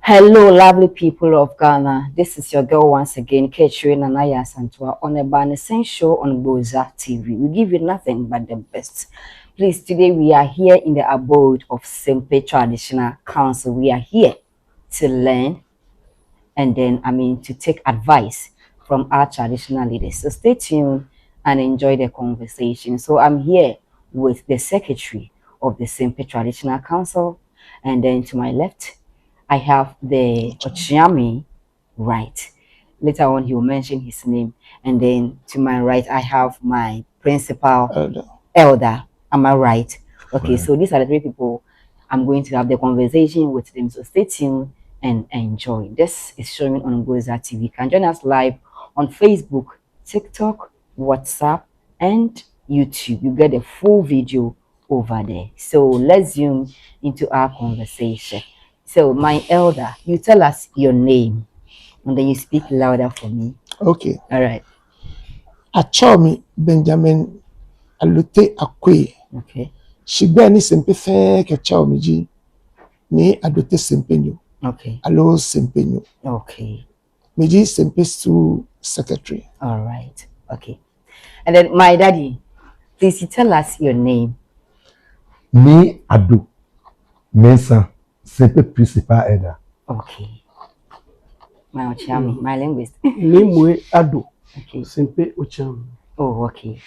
Hello, lovely people of Ghana. This is your girl once again, Ketri Nanaya Santua, on a Banisen show on Boza TV. We give you nothing but the best. Please, today we are here in the abode of Simple Traditional Council. We are here to learn and then, to take advice from our traditional leaders. So stay tuned and enjoy the conversation. So I'm here with the secretary of the Simple Traditional Council, and then to my left, I have the Ochiami, right. Later on, he will mention his name. And then to my right, I have my principal elder. Am I right? Okay, so these are the three people I'm going to have the conversation with them. So stay tuned and enjoy. This is showing on Goza TV. You can join us live on Facebook, TikTok, WhatsApp, and YouTube. You get a full video over there. So let's zoom into our conversation. So my elder, you tell us your name and then you speak louder for me. Okay. All right. Achomi Benjamin Alute Akwe. Okay. Shibeni sempe fe ke Achomi ji ni adote sempenyo. Okay. Alo sempenyo. Okay. Meji sempe su secretary. All right. Okay. And then my daddy, please you tell us your name. Me Ado Mensa sempe principal elder. Okay. My Ochami, my linguist. Me Mwe Ado. Okay. Sempe Ochami. Oh, okay.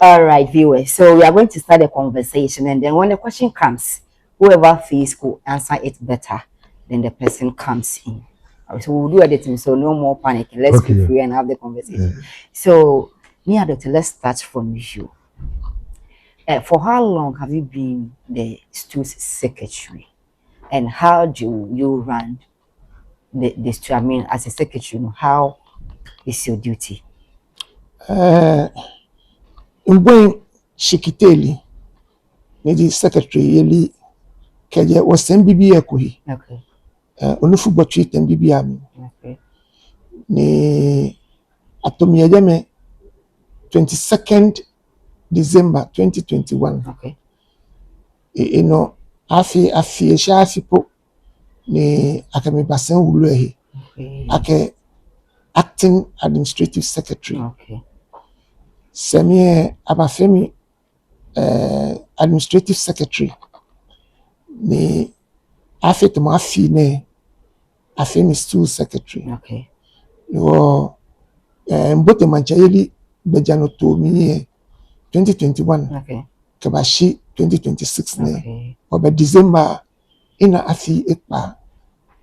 All right, viewers. So we are going to start the conversation, and then when the question comes, whoever feels will answer it better, then the person comes in. All right, so we'll do editing, so no more panicking. Let's be free and have the conversation. Yeah. So, Nia Doctor, let's start from you. For how long have you been the STU's secretary, and how do you run the STU? I mean, as a secretary, how is your duty? Mbwen Shikiteli, the secretary yeli keje was MBB ekui. Okay. Onufu botri MBB ami. Okay. Ni atomi ajame 22nd December 2021. Okay. You know, afi po ni akami basen wulu ehi. Okay. Ake acting administrative secretary. Okay. Semie abafemi administrative secretary ni afi to afi ne afemi STU secretary. Okay. Yo mbote manchayeli bejano to mi 2021. Okay. Kabashi 2026 ne. Okay. Oba December ina afi ekpa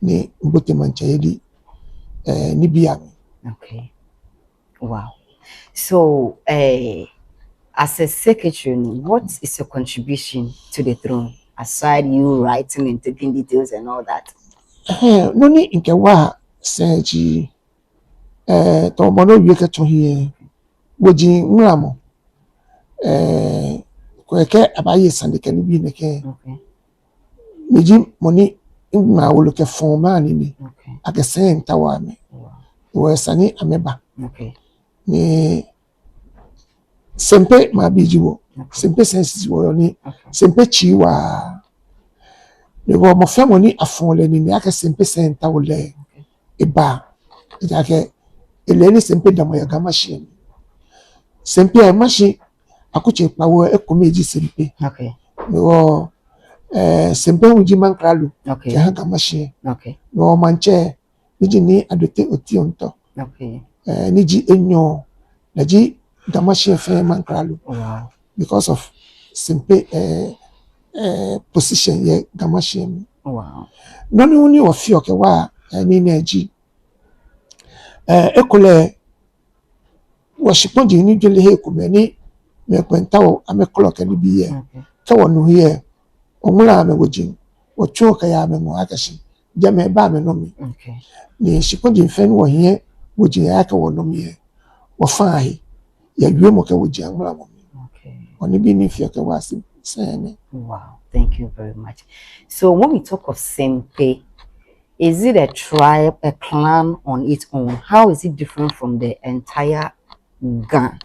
ni mbote manchayeli ni biami. Okay. Wow. So, as a secretary, what is your contribution to the throne aside you writing and taking details and all that? No ni nke wa seji to mono yeke to here woji nlamo kweke abaye sandike ni bi neke. Okay. Meji moni ma woloke forma ni. Okay. Ake senta wa me. Wo sani ameba. Okay. Ni sempe ma bijiwo. Sempe sensi wo ni sempe chiwa. Ni wo mo fe moni afon le ni ake sempe senta wo le eba. Ake eleni sempe damo ya gamashi. Sempe ya mashi akuche pawo ekomeji sempe. Okay. Ni wo sempe uji mankralu. Okay. Ya gamashi. Okay. Ni wo manche niji ni adote otionto. Okay. Niji enyo naji gamashi fe mankralu. Wow. Because of simple position ye gamashi. Wow. Noni uni ofio ke wa ni neji ekole washiponji ni jele he kumeni me kwenta o ame clock ni biye ka wonu here omura ame wojin ocho ka ya ame mo akashi jame ba me no mi. Okay. Ni shiponji fen wo here wojin ya ka wonu mi wo fa hi ya yue mo ka wojin amura mo. Okay. Oni bi ni fio ke wa si sene. Wow, thank you very much. So when we talk of Sempe, is it a tribe, a clan on its own? How is it different from the entire Ghana?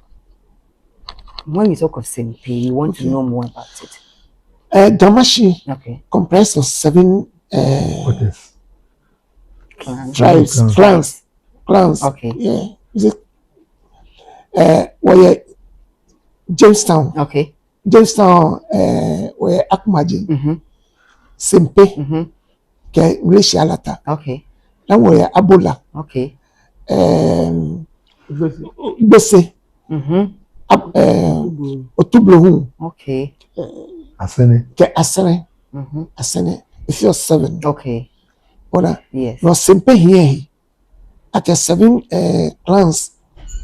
When we talk of Sempe, we want to know more about it. Gamashi Okay. comprised of 7 Quarters. clans. Okay. Yeah. Is it? Where Jamestown. Okay. Jamestown. Where Akumaji. Sempe. Ke Malaysia Alata. Okay. Now where Abola. Okay. Bese. Otublohu. Okay. Asene. Ke Asene. Asene. If you're 7. Okay. Ona. Yes. No Sempe here. At 7 clans.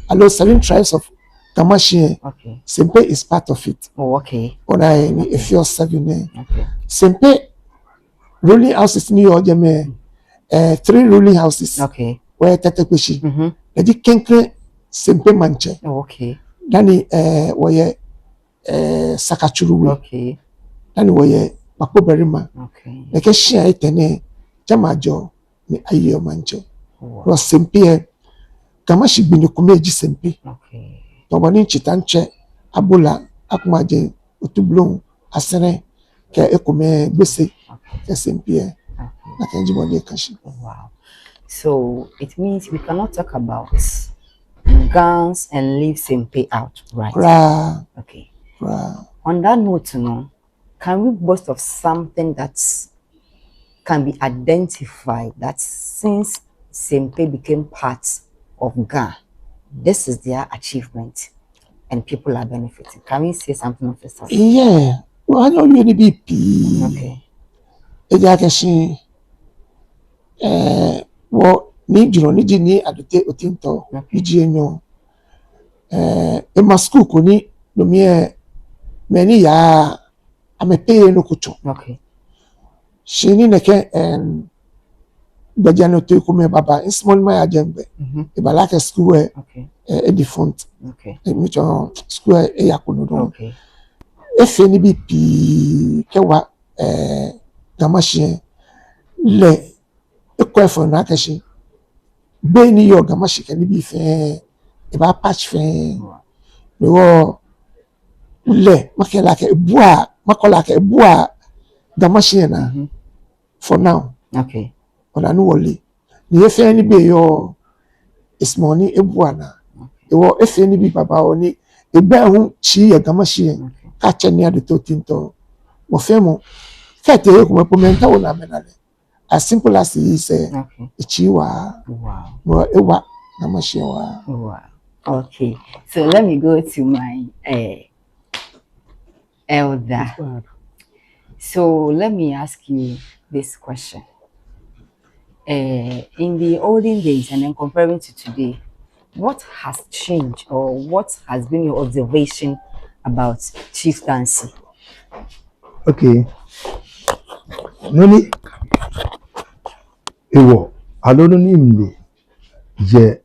Allow 7 tribes of Kamashi. Okay. Sempe is part of it. Oh, okay. Ona if you're 7. Okay. Sempe ruling houses New York. 3 ruling houses. Okay. Where Tatepeshi. Edi Kenkre Sempe Manche. Oh, okay. Dani where Sakachuru. Okay. Dani where Mako Berima. Okay. Neke shia itene Jamajo ni ayo manche. Wow. Ro Sempe Kamashi bini kumeji Sempe. Okay. Tobani Chitanche Abola Akumaje Otublon Asere ke ekume Bese ke Sempe. Wow. So it means we cannot talk about guns and leave Sempe out, right? Okay. On that note, can we boast of something that can be identified that since Sempe became part of GAN, this is their achievement and people are benefiting? Can we say something of this sort? Yeah. Well, I know you need to be. Okay. Well, need you need ni adote otinto iji enyo ma school ko ni no me many ya amepe no kucho. Okay. Shini neke bajano to ko me baba in small my ajembe e balaka school Okay. e defunct. Okay. E mi cho school e yakuno do. Okay. E fe ni bi pi kewa gamashi le ekwa for na kashi be ni yo gamashi ke ni bi fe e ba patch fe no le makela ke bua makola ke bua gamashi na for now. Okay. Ona no wole ni efe ni be yo ismoni e bua na e wo efe ni bi baba oni e ba hu chi ya gamashi ka cheni ade to tinto mo fe mo fete e ko mo pomenta wona menale. As simple as he said, Ichiwa. Wow. Ewa Namashiwa. Wow. Okay. So let me go to my elder. So let me ask you this question. In the olden days and then comparing to today, what has changed or what has been your observation about chieftaincy? Okay. Noni ewo alononi mle je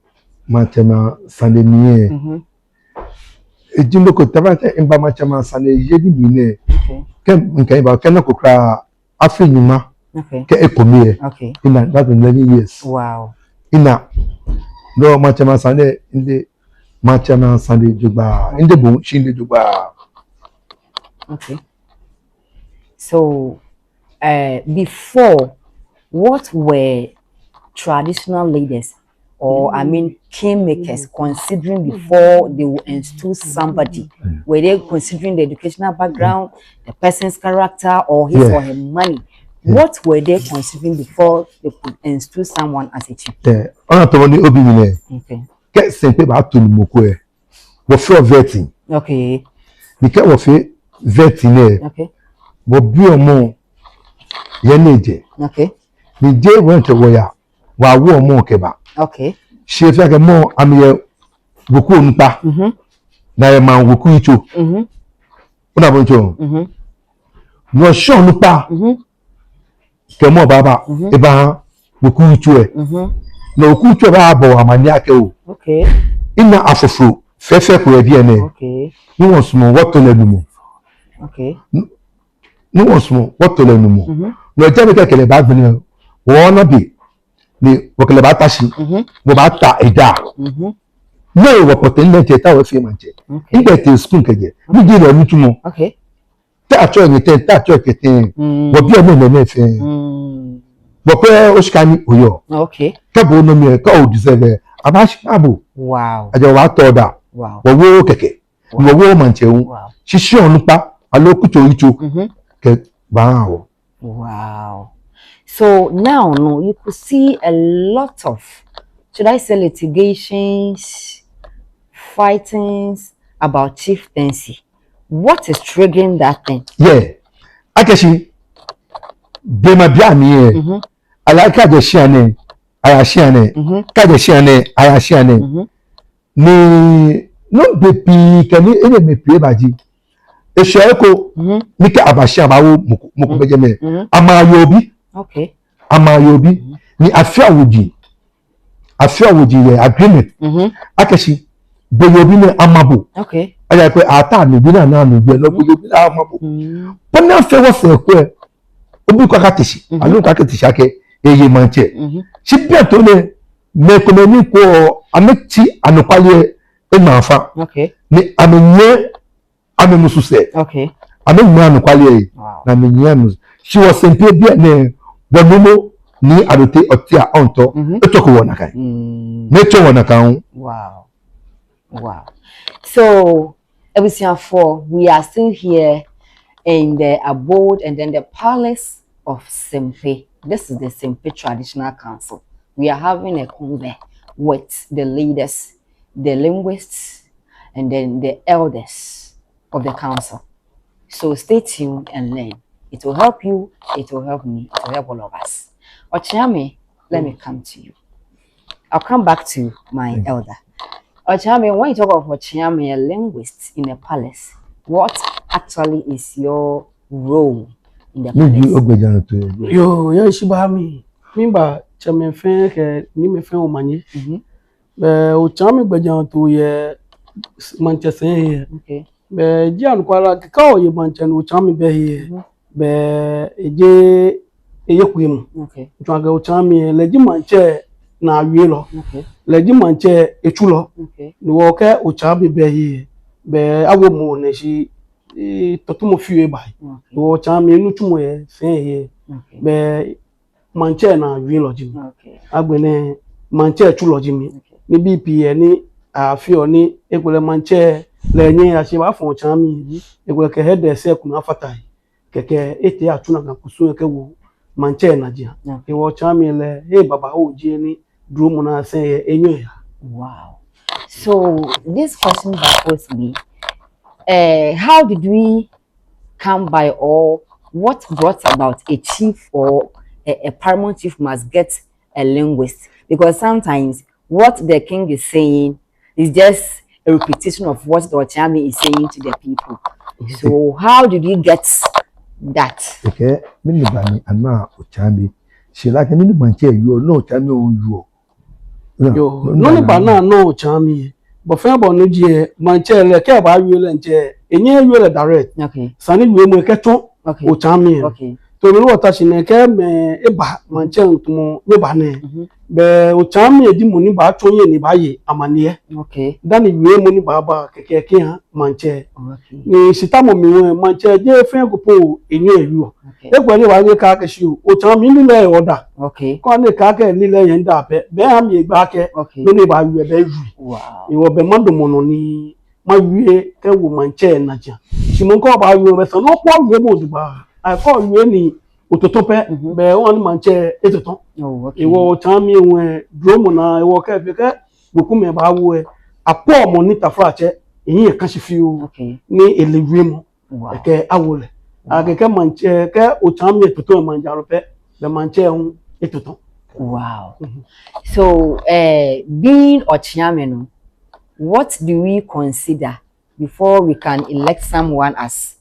machama sane niye ejimbo ko tabata imba machama sane yedi mine kem nkai ba kana kokra afinyuma ke ekomiye ina that was 11 years. Wow. Ina no machama sane inde machama sane juba inde bo shinde juba. Okay. So before, what were traditional leaders or I mean kingmakers considering before they will install somebody? Were they considering the educational background, the person's character, or his or her money? What were they considering before they could install someone as a chief? Okay. Get sent back to Mukwe. We feel vetting. Okay. Because we feel vetting. Okay. We be more yeneje. Okay. The day went away. Wa wo mo keba. Okay. She feel like more amiye woku npa. Na ye man woku icho. Una boncho. No show npa. Ke mo baba e ba woku icho e. Na woku icho ba abo amani ake o. Okay. Ina afofo fefe ko e bi ene. Okay. Ni won sumo woto lenu mu. Okay. Ni won sumo woto lenu mu. No je be kele ba gbin wo na bi ni wo kele ba tashi wo ba ta eda no wo poten le je ta wo fi manje nde te spoon keje ni je le mutumo okay ta cho ni te ta cho kete wo bi o mo le fe bokwe oshikani oyo Okay. kebo no mi ka o deserve abashabo Wow. ajo wa toda Wow. wo keke wo mancheun Wow. shishi onupa alokucho icho ke bawo. Wow. So now, no, you could see a lot of, should I say, litigations, fightings about chieftaincy. What is triggering that thing? Yeah. Akeshi bema bia mi alaka je shiane ayashiane ka je shiane ayashiane ni no bepi kani ene me pie baji eshaeko ni ka abashia bawo moko beje me amayobi. Okay. Amayobi ni afiawoji ye agreement akeshi beyobi ne amabo. Okay. Aya pe ata ni bi na no bi no beyobi na amabo pona fe wo se ko obi kwa kateshi anu kwa kateshi ake eye manche si bia to le me ko me ni ko ameti anokwale e mafa. Okay. Ni amenye amemususe. Okay. Amenye anokwale na menye mus she was simple bia ne bonumo ni adote otia onto etoko wona kan neto wona kan. Wow. Wow. So, everything for we are still here in the abode and then the palace of Sempe. This is the Sempe Traditional Council. We are having a conve with the leaders, the linguists, and then the elders of the council. So stay tuned and learn. It will help you, it will help me, it will help all of us. Ochiame, let me come to you. I'll come back to my elder. Ochiame, when you talk of Ochiame, a linguist in a palace, what actually is your role in the palace? Maybe ogbejan to Yo, ya shibami. Mimba chamefen ke ni mefen o manye. Be o chami gbejan to ye Manchester here. Okay. Be jian kwala ka o ye Manchester o chami be here. Be eje eyekwem. Okay. Twaga o chami leji manche na awie lo. Okay. Leji manche echulo. Okay. Ni wo ke o chami be here. Be awo mo ne shi totumo fiwe bai. O chami nu tumo ye sen here. Okay. Be manche na awie lo jimi. Okay. Agbene manche echulo jimi. Ni BP ni afio ni ekwele manche lenye ashiba fon chami ekwele ke head se kuna fatai keke ete atuna na kusu ke wo manche na jia e wo chami le baba o je ni drum na se enyo ya. Wow. So this question baffles me. How did we come by, or what brought about a chief or a paramount chief must get a linguist? Because sometimes what the king is saying is just a repetition of what the Ochiame is saying to the people. So how did you get that? Okay, mini bani ana ochami she like mini manche you no ochami on you. Yo no ni bana no chami but fe bo no je manche le ke ba yele nje enye yele direct. Okay. Sani we mo ke ton Okay. o chami. Okay. To mi wota shine ke me eba manche ntumo we ba ne be o chami edi mo ni ba tonye ni ba ye amane. Okay. Dani we mo ni baba keke ha manche Okay. ni sitamo mi we manche je fe ko po enye eyu Okay. e gbe ni wa ni ka ke shi o chami ni le oda Okay. ko ni ka ke ni le yen da be ha mi gba ke Okay. no ni ba yu be yu Wow. iwo be mando mo no ni ma yu ke wo manche na ja si mo ko ba yu be so no po yu mo du ba I call yu ni ototo pe be won manche etoton. Oh, okay. Iwo chami we drum na iwo ke be ke boku me ba wo e apo mo ni tafra che yin kan si fi o Okay. ni elewe mo Wow. ke awole ageke manche ke o chami etoton manjaro pe be manche un etoton. Wow. So, being Ochiame, no, what do we consider before we can elect someone as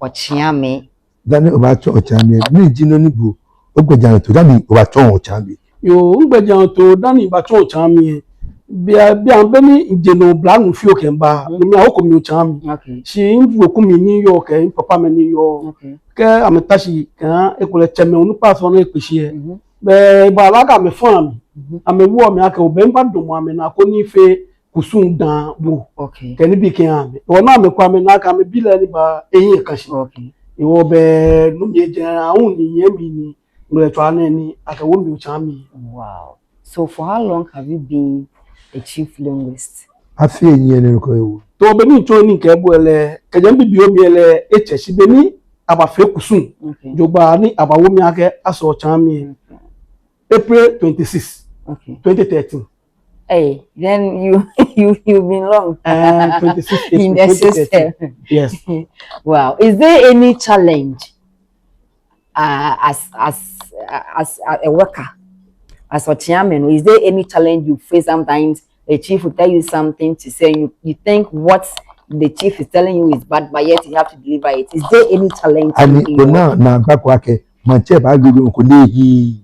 Ochiame? Dani obacho ochami ni jino ni bu ogbejan to dani obacho ochami. Yo ngbejan to dani ba to chami bia an be ni ijeno blanu fi o ke ba ni mi awoko mi o chami Okay. shi nvu ku mi ni yo ke papa me ni yo Okay. ke ametashi kan ekole cheme onu pa so na epeshi e be ba laga me fun ami ame wo mi aka obe mba domo ame na ko ni fe kusun dan wo Okay. ke ni bi ke ame ona me kwa me na aka me bile ni ba eyin kan shi Okay. iwo be nu mi je ahun ni yen mi ni no etwane ni aka wo mi chami. Wow. So for how long have you been a chief linguist? Afi enye ne ko ewu. To be ni to ni ke bo ele ke jam bi omi ele echeshi be ni aba fe kusun. Okay. Jogba ni aba wo mi ake aso chami. April 26. Okay. 2013. Hey, then you've been long 26 in the system. Yes. Wow. Is there any challenge as a worker, as a chairman? Is there any challenge you face sometimes? A chief will tell you something to say you think what the chief is telling you is bad, but yet you have to deliver it. Is there any challenge? Ani ona na bakwa ke manche ba gbegbe ko nehi.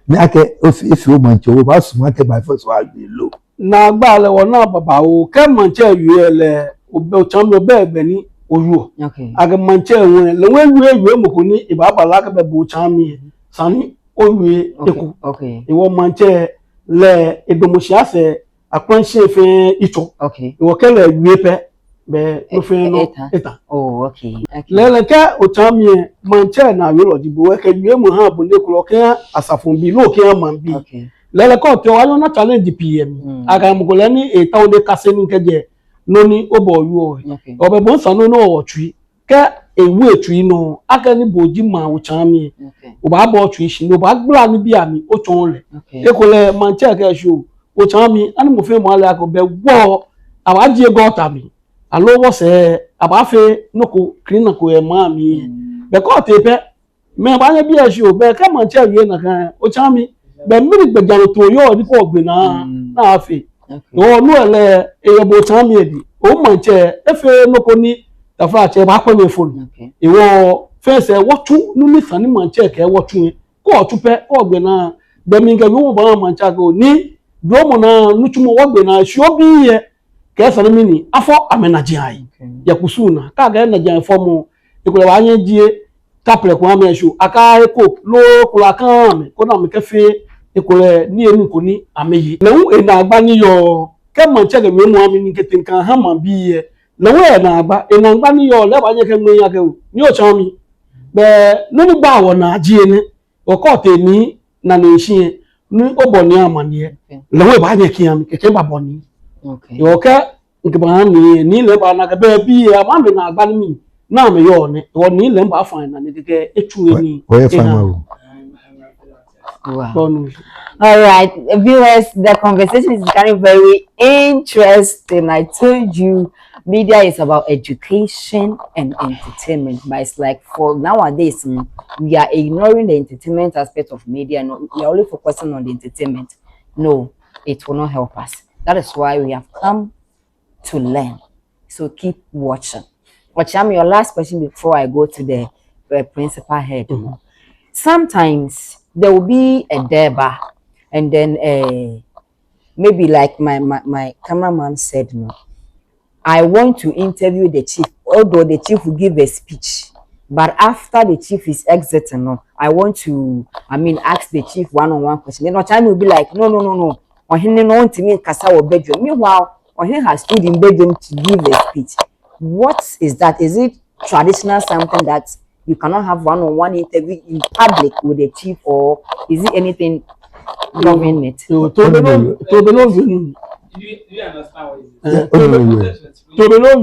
Ni ake if you manche o ba suma ke ba first wa gbe lo. Na gba le wona baba o ke manche yu ele o chambe be egbe ni oyu. Okay. Aga manche won le wen yu mo ko ni iba bala ke be bo chami sani oyu eku. Okay. Iwo manche le edomosia se akwanhye fe ito. Okay. Iwo ke le yu pe be no fe no eta. Oh, okay. Okay. Lele ke o chami manche na yu lo dibo ke yu mo ha bo ne ko ke asafun bi lo ke man bi. Okay. Lele ko te wa na challenge PM aga mo ko le ni e ta o de kase ni keje no ni obo yu o Okay. obe bo sanu no o twi ke ewu etwi no aka ni boji ma o chami Okay. o ba bo twi shi no ba gbra ni bi ami o chon le Okay. e ko le manche ke show o chami ani mo fe mo ale ko be wo awaji go ta mi alo wo se aba fe no ko clean ko e ma mi be ko te pe me ba ye bi e show be ka manche yu na kan o chami be miri gbejaro to yo ni ko gbe na afi no no ele e bo chami edi o manche efe no ko ni tafa che ba ko me fonu Okay. iwo fese wotu nu mi sani manche ke wotu ko tupe ko gbe na be mi ga yo ba manche ko ni do mo na nu tumo wo gbe na sho bi ye ke sani mi ni afọ amenaji ai ya kusuna ka ga na jan fomu ikole wa yen jie taple ko ame sho aka eko lo kula kan mi ko na mi ke fe ikole ni enu ko ni ameyi lewu e na agba ni yo ke manche ke mi mu ami ni ketin kan ha man bi ye lewu e na agba ni yo le ba ye ke mi ya ke ni o chan mi be no ni gba wo na ji ni o ko te ni na ni shin ni obo ni amani lewu e ba ye ki ami ke ba bo ni Okay. yo ke nke ba ni le ba na ke be bi ya ma mi na agba ni mi na me yo ni wo ni le ba fa na ni ke etu ni O ye fama o. Wow. bonu. All right, viewers, the conversation is becoming very interesting. I told you media is about education and entertainment, but it's like for nowadays, we are ignoring the entertainment aspect of media. No, we are only focusing on the entertainment. No, it will not help us. That is why we have come to learn. So keep watching. Ocham, your last question before I go to the principal head. Sometimes there will be a deba, and then maybe like my cameraman said, no, I want to interview the chief, although the chief will give a speech, but after the chief is exiting, no, I want to, ask the chief one-on-one question. Then Ocham will be like, no. Or he no want to meet Kasa or bedroom. Meanwhile, or he has stood in bedroom to give a speech. What is that? Is it traditional something that you cannot have one-on-one interview in public with the chief, or is it anything governing it? To be no Do you understand what it is? to be no